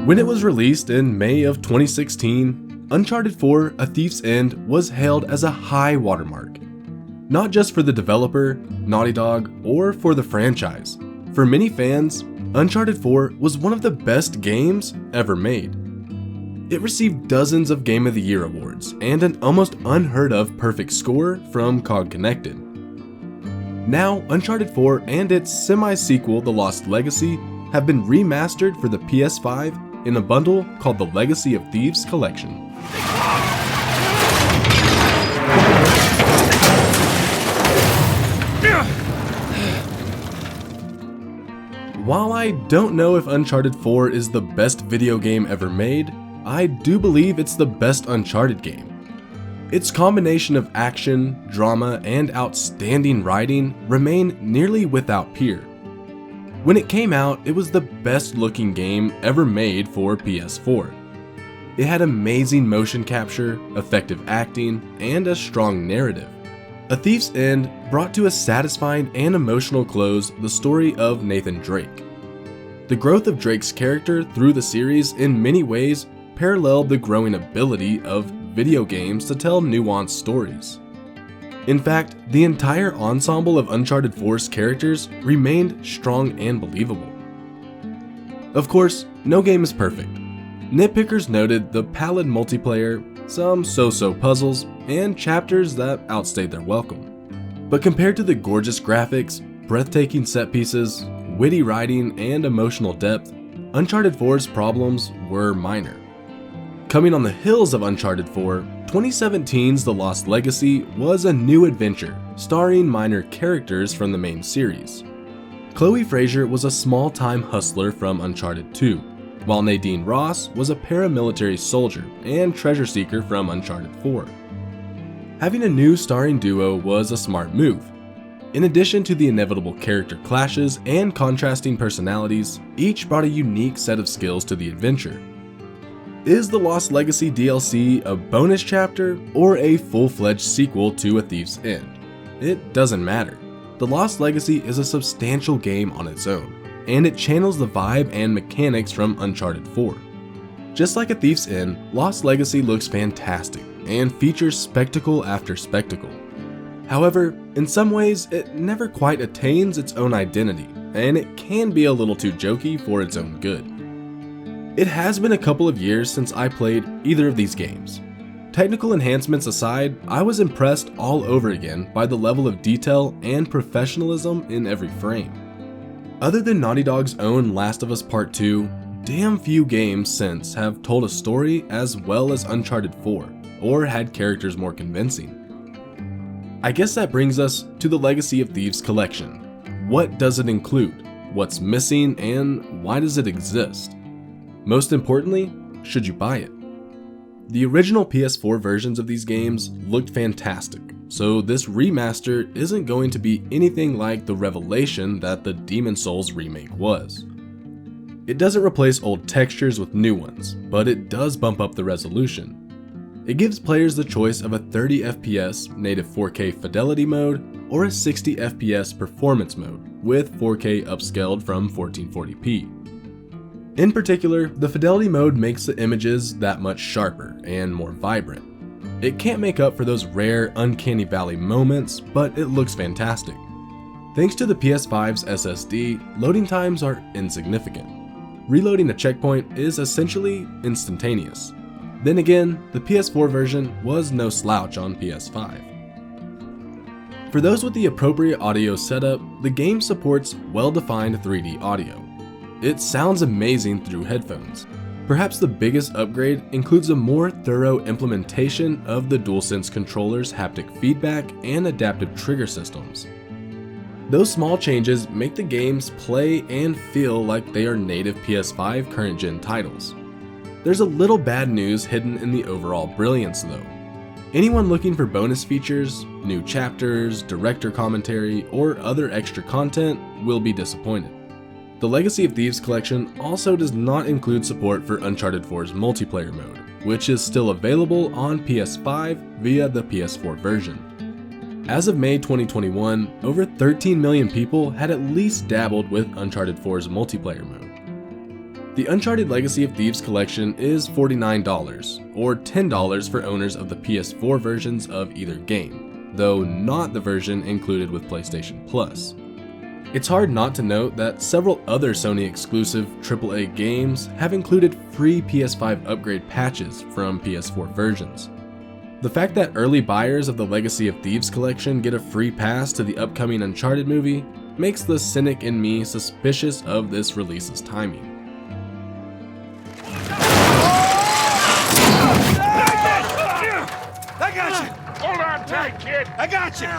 When it was released in May of 2016, Uncharted 4: A Thief's End was hailed as a high watermark. Not just for the developer, Naughty Dog, or for the franchise. For many fans, Uncharted 4 was one of the best games ever made. It received dozens of Game of the Year awards and an almost unheard of perfect score from COG Connected. Now, Uncharted 4 and its semi-sequel The Lost Legacy have been remastered for the PS5 in a bundle called the Legacy of Thieves Collection. While I don't know if Uncharted 4 is the best video game ever made, I do believe it's the best Uncharted game. Its combination of action, drama, and outstanding writing remain nearly without peer. When it came out, it was the best looking game ever made for PS4. It had amazing motion capture, effective acting, and a strong narrative. A Thief's End brought to a satisfying and emotional close the story of Nathan Drake. The growth of Drake's character through the series in many ways paralleled the growing ability of video games to tell nuanced stories. In fact, the entire ensemble of Uncharted 4's characters remained strong and believable. Of course, no game is perfect. Nitpickers noted the pallid multiplayer, some so-so puzzles, and chapters that outstayed their welcome. But compared to the gorgeous graphics, breathtaking set pieces, witty writing, and emotional depth, Uncharted 4's problems were minor. Coming on the heels of Uncharted 4, 2017's The Lost Legacy was a new adventure starring minor characters from the main series. Chloe Frazer was a small-time hustler from Uncharted 2, while Nadine Ross was a paramilitary soldier and treasure seeker from Uncharted 4. Having a new starring duo was a smart move. In addition to the inevitable character clashes and contrasting personalities, each brought a unique set of skills to the adventure. Is the Lost Legacy DLC a bonus chapter or a full-fledged sequel to A Thief's End? It doesn't matter. The Lost Legacy is a substantial game on its own, and it channels the vibe and mechanics from Uncharted 4. Just like A Thief's End, Lost Legacy looks fantastic and features spectacle after spectacle. However, in some ways, it never quite attains its own identity, and it can be a little too jokey for its own good. It has been a couple of years since I played either of these games. Technical enhancements aside, I was impressed all over again by the level of detail and professionalism in every frame. Other than Naughty Dog's own Last of Us Part 2, damn few games since have told a story as well as Uncharted 4, or had characters more convincing. I guess that brings us to the Legacy of Thieves Collection. What does it include? What's missing, and why does it exist? Most importantly, should you buy it? The original PS4 versions of these games looked fantastic, so this remaster isn't going to be anything like the revelation that the Demon's Souls remake was. It doesn't replace old textures with new ones, but it does bump up the resolution. It gives players the choice of a 30 FPS native 4K fidelity mode or a 60 FPS performance mode with 4K upscaled from 1440p. In particular, the fidelity mode makes the images that much sharper and more vibrant. It can't make up for those rare uncanny valley moments, but it looks fantastic. Thanks to the PS5's SSD, loading times are insignificant. Reloading a checkpoint is essentially instantaneous. Then again, the PS4 version was no slouch on PS5. For those with the appropriate audio setup, the game supports well-defined 3D audio. It sounds amazing through headphones. Perhaps the biggest upgrade includes a more thorough implementation of the DualSense controller's haptic feedback and adaptive trigger systems. Those small changes make the games play and feel like they are native PS5 current-gen titles. There's a little bad news hidden in the overall brilliance though. Anyone looking for bonus features, new chapters, director commentary, or other extra content will be disappointed. The Legacy of Thieves Collection also does not include support for Uncharted 4's multiplayer mode, which is still available on PS5 via the PS4 version. As of May 2021, over 13 million people had at least dabbled with Uncharted 4's multiplayer mode. The Uncharted Legacy of Thieves Collection is $49, or $10 for owners of the PS4 versions of either game, though not the version included with PlayStation Plus. It's hard not to note that several other Sony exclusive AAA games have included free PS5 upgrade patches from PS4 versions. The fact that early buyers of the Legacy of Thieves Collection get a free pass to the upcoming Uncharted movie makes the cynic in me suspicious of this release's timing. I got you! Hold on tight, kid! I got you!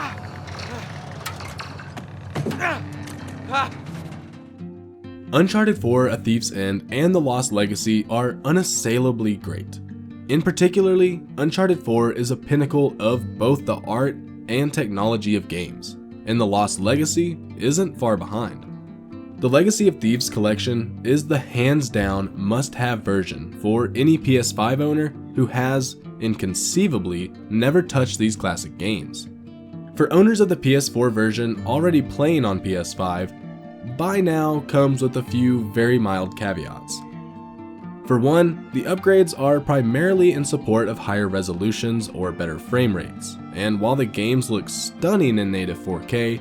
Uncharted 4, A Thief's End, and The Lost Legacy are unassailably great. In particularly, Uncharted 4 is a pinnacle of both the art and technology of games, and The Lost Legacy isn't far behind. The Legacy of Thieves Collection is the hands-down must-have version for any PS5 owner who has, inconceivably, never touched these classic games. For owners of the PS4 version already playing on PS5, buy now comes with a few very mild caveats. For one, the upgrades are primarily in support of higher resolutions or better frame rates, and while the games look stunning in native 4K,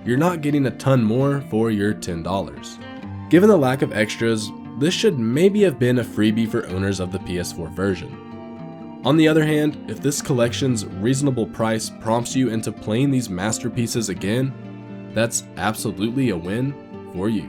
you're not getting a ton more for your $10. Given the lack of extras, this should maybe have been a freebie for owners of the PS4 version. On the other hand, if this collection's reasonable price prompts you into playing these masterpieces again, that's absolutely a win for you.